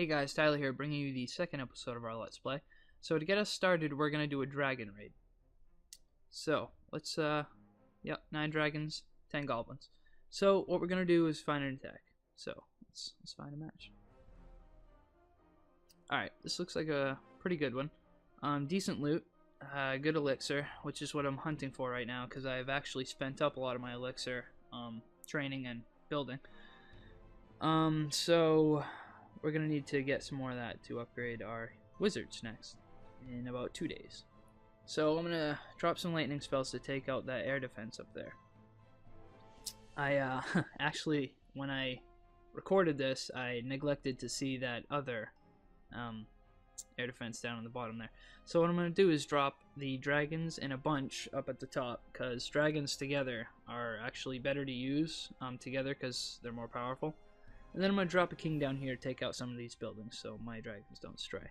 Hey guys, Tyler here, bringing you the second episode of our Let's Play. So to get us started, we're going to do a dragon raid. So, let's, 9 dragons, 10 goblins. So, what we're going to do is find an attack. So, let's find a match. Alright, this looks like a pretty good one. Decent loot, good elixir, which is what I'm hunting for right now, because I've actually spent up a lot of my elixir, training and building. So we're going to need to get some more of that to upgrade our wizards next in about 2 days. So I'm going to drop some lightning spells to take out that air defense up there. I actually, when I recorded this, I neglected to see that other air defense down on the bottom there. So what I'm going to do is drop the dragons in a bunch up at the top, because dragons together are actually better to use together because they're more powerful. And then I'm going to drop a king down here to take out some of these buildings so my dragons don't stray.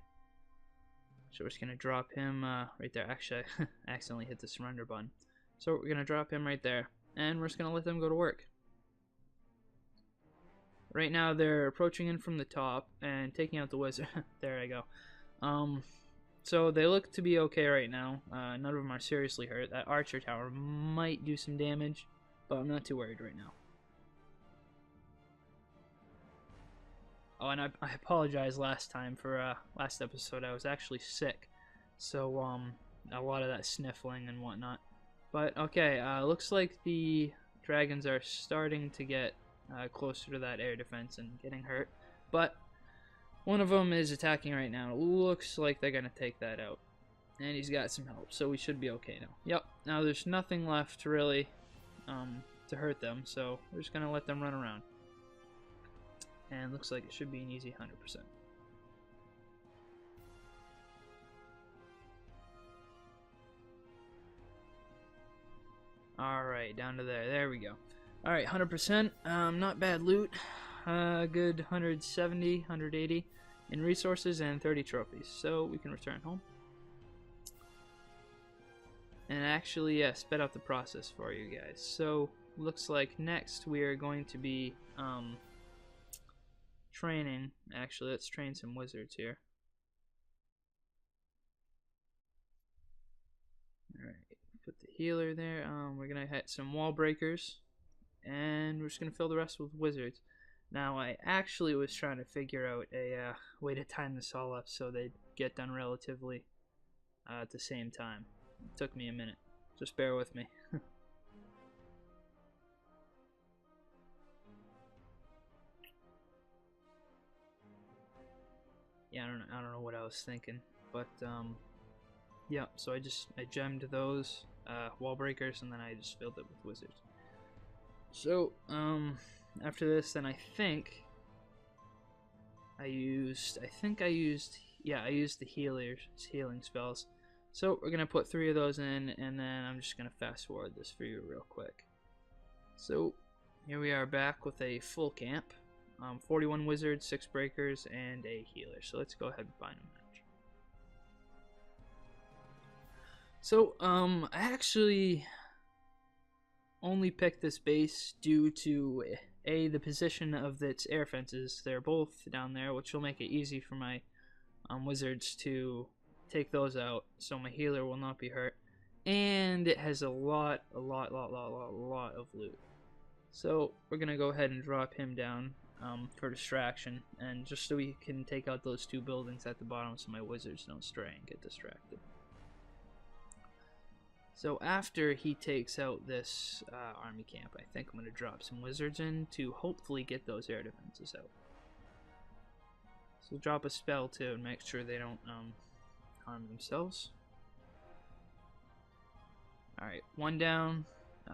So we're just going to drop him right there. Actually, I accidentally hit the surrender button. So we're going to drop him right there. And we're just going to let them go to work. Right now they're approaching in from the top and taking out the wizard. There I go. So they look to be okay right now. None of them are seriously hurt. That archer tower might do some damage, but I'm not too worried right now. Oh, and I apologize last time for last episode. I was actually sick, so a lot of that sniffling and whatnot. But okay, looks like the dragons are starting to get closer to that air defense and getting hurt. But one of them is attacking right now. It looks like they're gonna take that out, and he's got some help, so we should be okay now. Yep. Now there's nothing left really to hurt them, so we're just gonna let them run around. And looks like it should be an easy 100%. Alright, down to there. There we go. Alright, 100%. Not bad loot. Good 170, 180 in resources and 30 trophies. So we can return home. And actually, yeah, sped up the process for you guys. So, looks like next we are going to be training. Actually, let's train some wizards here. Alright, put the healer there. We're gonna hit some wall breakers, and we're just gonna fill the rest with wizards. Now, I actually was trying to figure out a way to time this all up so they'd get done relatively at the same time. It took me a minute. Just bear with me. Yeah, I don't know what I was thinking, but yeah. So I gemmed those wall breakers, and then I just filled it with wizards. So after this, then I used the healing spells. So we're gonna put 3 of those in, and then I'm just gonna fast forward this for you real quick. So here we are back with a full camp. 41 wizards, 6 breakers, and a healer. So let's go ahead and find a match. So I actually only picked this base due to the position of its air fences. They're both down there, which will make it easy for my wizards to take those out, so my healer will not be hurt. And it has a lot of loot. So we're gonna go ahead and drop him down for distraction, and just so we can take out those 2 buildings at the bottom so my wizards don't stray and get distracted. So after he takes out this army camp, I think I'm going to drop some wizards in to hopefully get those air defenses out. So drop a spell too and make sure they don't harm themselves. Alright, 1 down.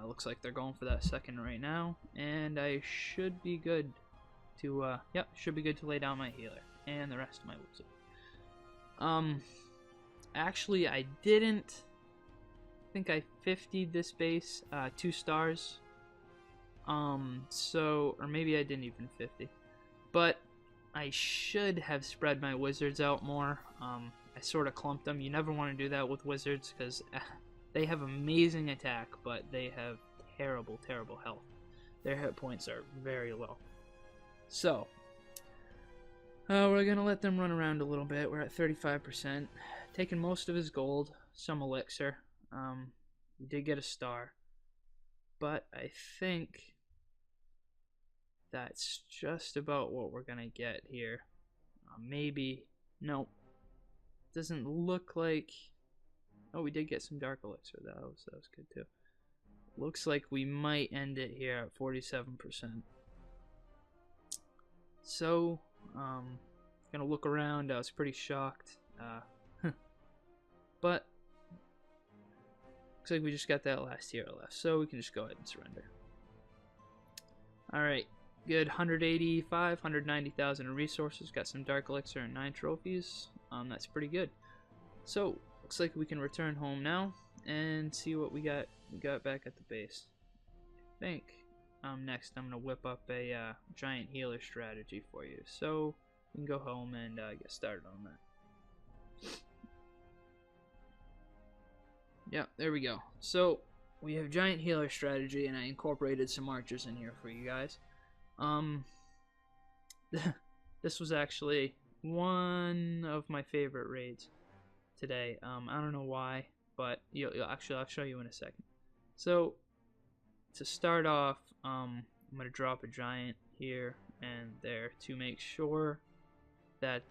Looks like they're going for that second right now, and I should be good to lay down my healer and the rest of my wizard. Actually, I didn't think I 50'd this base 2 stars. Or maybe I didn't even 50, but I should have spread my wizards out more. I sort of clumped them. You never want to do that with wizards because they have amazing attack, but they have terrible health. Their hit points are very low. So We're gonna let them run around a little bit. We're at 35%. Taking most of his gold, some elixir. We did get a star. But I think that's just about what we're gonna get here. Maybe. Nope. Doesn't look like. Oh, we did get some dark elixir. That was good too. Looks like we might end it here at 47%. So, gonna look around. I was pretty shocked. But looks like we just got that last hero left, so we can just go ahead and surrender. Alright, good. 185, 190,000 in resources. Got some dark elixir and 9 trophies. That's pretty good. So, looks like we can return home now and see what we got back at the base. I think next I'm going to whip up a giant healer strategy for you. So, we can go home and get started on that. Yeah, there we go. So, we have giant healer strategy, and I incorporated some archers in here for you guys. This was actually one of my favorite raids today. I don't know why, but I'll show you in a second. So, to start off, I'm going to drop a giant here and there to make sure that,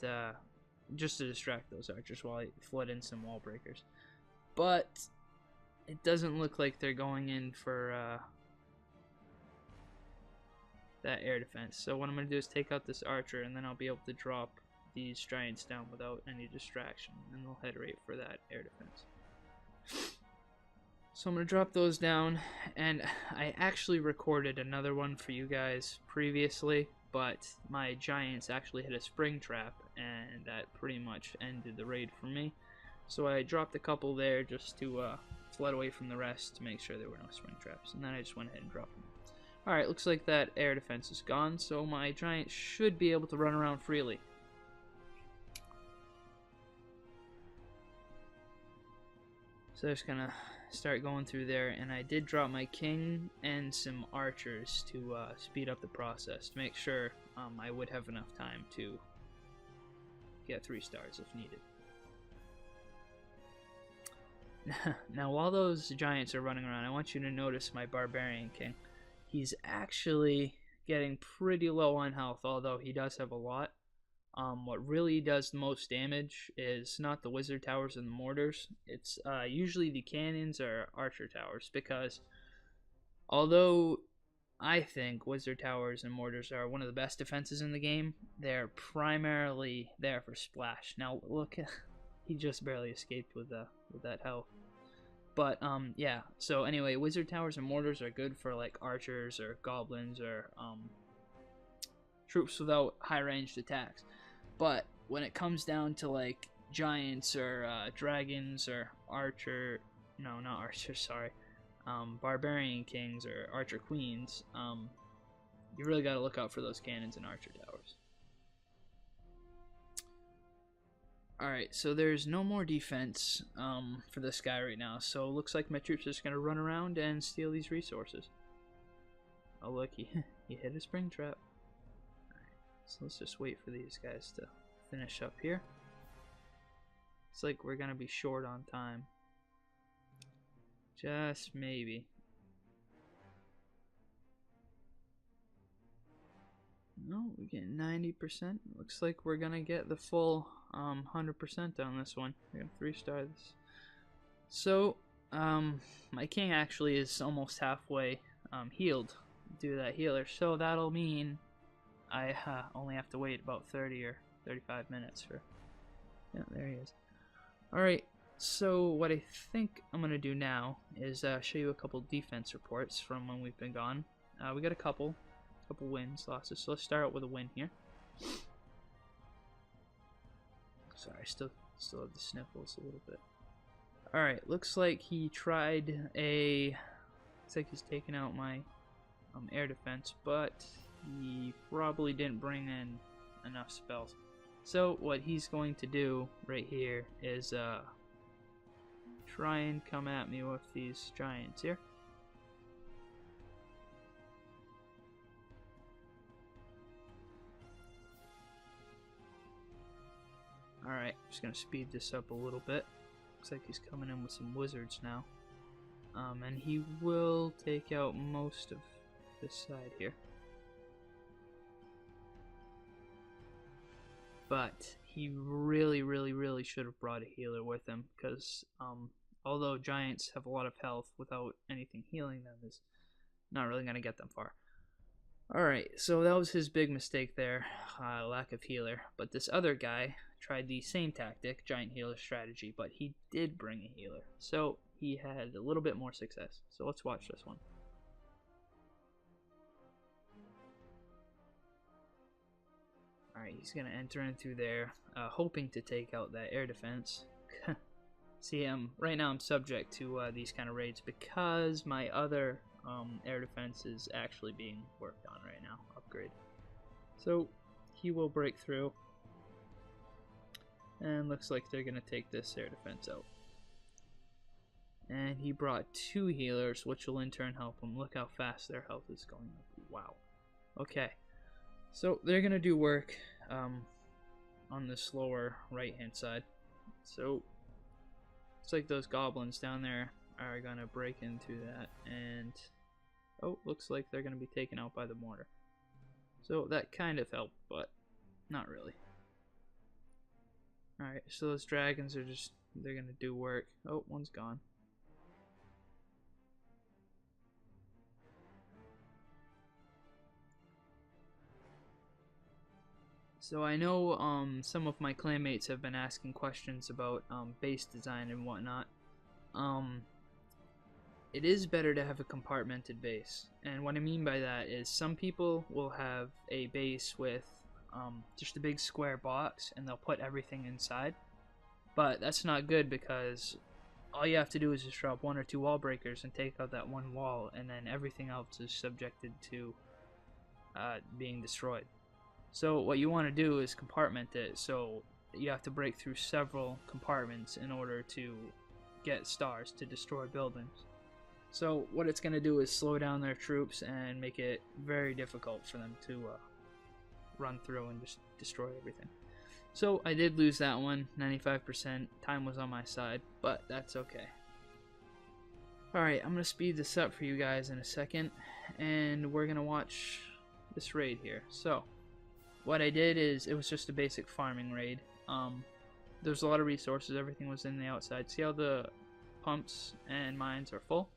just to distract those archers while I flood in some wall breakers. But it doesn't look like they're going in for that air defense. So what I'm going to do is take out this archer, and then I'll be able to drop these giants down without any distraction, and they'll head right for that air defense. So I'm going to drop those down, and I actually recorded another one for you guys previously, but my giants actually hit a spring trap, and that pretty much ended the raid for me. So I dropped a couple there just to flood away from the rest to make sure there were no spring traps, and then I just went ahead and dropped them. Alright, looks like that air defense is gone, so my giant should be able to run around freely. So I'm just gonna start going through there, and I did drop my king and some archers to speed up the process, to make sure I would have enough time to get 3 stars if needed. Now, while those giants are running around, I want you to notice my barbarian king. He's actually getting pretty low on health, although he does have a lot. What really does the most damage is not the wizard towers and the mortars. It's usually the cannons or archer towers, because although I think wizard towers and mortars are one of the best defenses in the game, they're primarily there for splash. Now look, he just barely escaped with that health. But yeah, so anyway, wizard towers and mortars are good for like archers or goblins or troops without high ranged attacks. But when it comes down to like giants or dragons or barbarian kings or archer queens, you really got to look out for those cannons and archer towers. Alright, so there's no more defense for this guy right now, so it looks like my troops are just going to run around and steal these resources. Oh look, he hit a spring trap. Alright, so let's just wait for these guys to finish up here. It's like we're going to be short on time. Just maybe. No, we get 90%. Looks like we're going to get the full 100% on this one. We're going to 3-star this. So, my king actually is almost halfway healed due to that healer. So that'll mean I only have to wait about 30 or 35 minutes for... Yeah, there he is. Alright, so what I think I'm going to do now is show you a couple defense reports from when we've been gone. We got a couple wins, losses. So let's start out with a win here. Sorry, still have the sniffles a little bit. Alright, looks like he tried a... Looks like he's taken out my air defense, but he probably didn't bring in enough spells. So what he's going to do right here is try and come at me with these giants here. Alright, just gonna speed this up a little bit. Looks like he's coming in with some wizards now. And he will take out most of this side here. But he really should have brought a healer with him, because although giants have a lot of health, without anything healing them is not really going to get them far. Alright, so that was his big mistake there, lack of healer. But this other guy tried the same tactic, giant healer strategy, but he did bring a healer. So he had a little bit more success. So let's watch this one. Alright, he's going to enter in through there, hoping to take out that air defense. See, right now I'm subject to these kind of raids because my other air defense is actually being worked on right now, upgrade. So he will break through, and looks like they're going to take this air defense out. And he brought 2 healers, which will in turn help them. Look how fast their health is going up. Wow. Okay. So they're going to do work on the slower right hand side. So it's like those goblins down there are going to break into that, and oh, looks like they're going to be taken out by the mortar. So that kind of helped, but not really. Alright, so those dragons are just, they're going to do work. Oh, one's gone. So I know some of my clanmates have been asking questions about base design and whatnot. It is better to have a compartmented base, and what I mean by that is some people will have a base with just a big square box and they'll put everything inside, but that's not good because all you have to do is just drop 1 or 2 wall breakers and take out that one wall, and then everything else is subjected to being destroyed. So what you want to do is compartment it, so you have to break through several compartments in order to get stars to destroy buildings. So what it's going to do is slow down their troops and make it very difficult for them to run through and just destroy everything. So I did lose that one, 95%. Time was on my side, but that's okay. Alright, I'm going to speed this up for you guys in a second, and we're going to watch this raid here. So what I did is, it was just a basic farming raid. There's a lot of resources, everything was in the outside. See how the pumps and mines are full?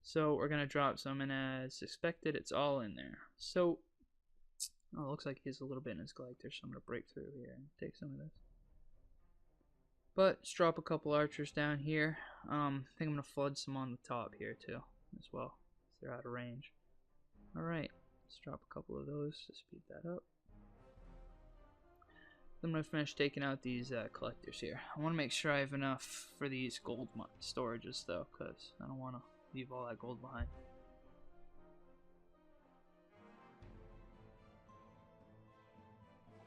So we're going to drop some, and as expected, it's all in there. So, oh, it looks like he has a little bit in his collector, so I'm going to break through here and take some of this. But let's drop a couple archers down here. I think I'm going to flood some on the top here too, as well. They're out of range. Alright, let's drop a couple of those to speed that up. I'm going to finish taking out these collectors here. I want to make sure I have enough for these gold storages though, because I don't want to leave all that gold behind.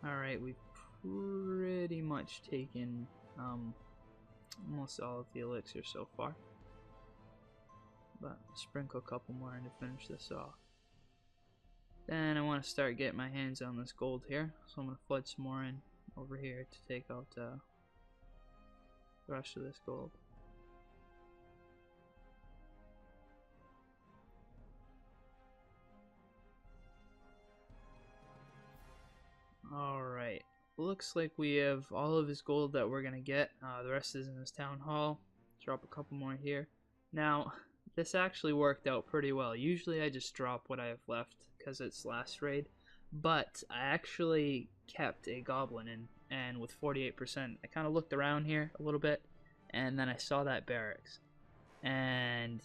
Alright, we've pretty much taken almost all of the elixir so far. But sprinkle a couple more in to finish this off. Then I want to start getting my hands on this gold here, so I'm going to flood some more in over here to take out the rest of this gold. Alright, looks like we have all of his gold that we're going to get. The rest is in this town hall. Drop a couple more here. Now, this actually worked out pretty well. Usually I just drop what I have left because it's last raid, but I actually kept a goblin in, and with 48%, I kind of looked around here a little bit, and then I saw that barracks, and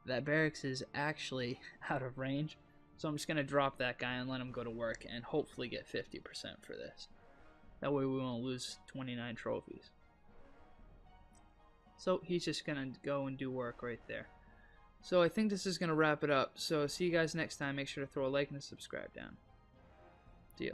that barracks is actually out of range, so I'm just going to drop that guy and let him go to work and hopefully get 50% for this. That way we won't lose 29 trophies. So he's just going to go and do work right there. So I think this is going to wrap it up. So see you guys next time. Make sure to throw a like and a subscribe down. See ya.